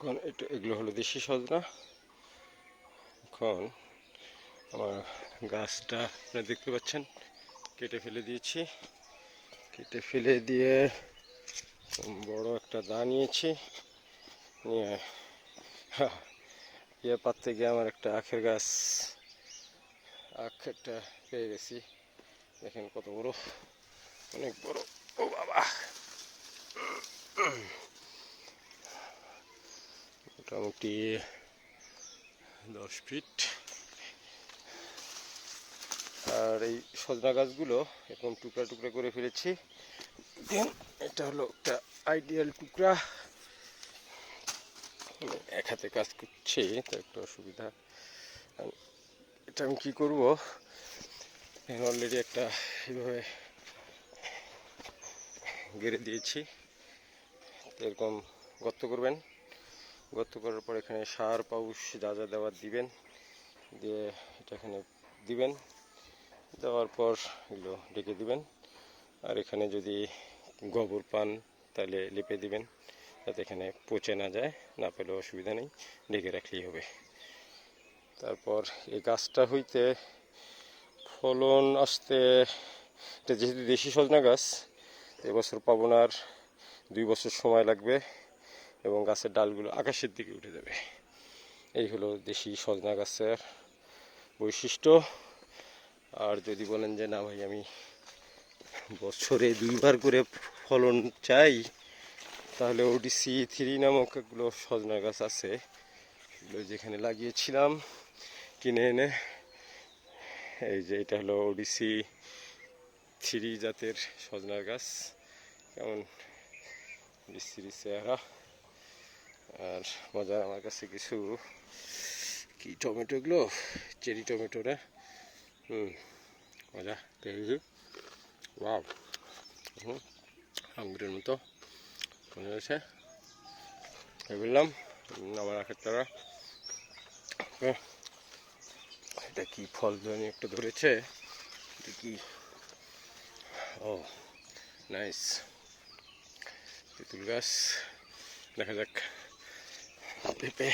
এখন এগুলো হলো দেশি সজনা। এখন আমার গাছটা আপনারা দেখতে পাচ্ছেন কেটে ফেলে দিয়েছি। কেটে ফেলে দিয়ে বড় একটা দা নিয়েছি, নিয়ে পাততে গিয়ে আমার একটা আখের গাছ, আখ একটা পেয়ে গেছি। দেখেন কত বড়, অনেক বড়। ও বাবা, মোটামুটি 10 ফিট। আর এই সজনা গাছগুলো এরকম টুকরা টুকরা করে ফেলেছি। এটা হলো একটা আইডিয়াল টুকরা। এক হাতে কাজ করছি তো একটা অসুবিধা। এটা আমি কী করবো, অলরেডি একটা এইভাবে গেড়ে দিয়েছি। এরকম গর্ত করবেন, গর্ত করার পর এখানে সার পাউশ যা যা দেওয়ার দিবেন, দিয়ে এটা এখানে দিবেন। দেওয়ার পর এগুলো ঢেকে দিবেন। আর এখানে যদি গোবর পান তাহলে লেপে দিবেন, যাতে এখানে পচে না যায়। না পেলেও অসুবিধা নেই, ঢেকে রাখলেই হবে। তারপর এই গাছটা হইতে ফলন আসতে, এটা যেহেতু দেশি সজনা গাছ, এবছর পাবো না, আর 2 বছর সময় লাগবে এবং গাছের ডালগুলো আকাশের দিকে উঠে যাবে। এই হলো দেশি সজনা গাছের বৈশিষ্ট্য। আর যদি বলেন যে না ভাই আমি বছরে 2বার করে ফলন চাই, তাহলে ODC-3 নামক এগুলো সজনা গাছ আছে, এগুলো যেখানে লাগিয়েছিলাম কিনে এনে। এই যে এটা হলো ODC-3 জাতের সজনার গাছ, কেমন বিশ্রী চেহারা আর মজা। আমার কাছে কিছু কি টমেটো, এগুলো চেরি টমেটো না, মজা পেয়েছি। ওয়াও, আঙ্গুরের মতো মনে হয়েছে। বললাম আমার আখের তারা। এটা কি ফল জানি একটা ধরেছে, এটা কি? ও নাইস, তেঁতুল গাছ। দেখা যাক পেঁপে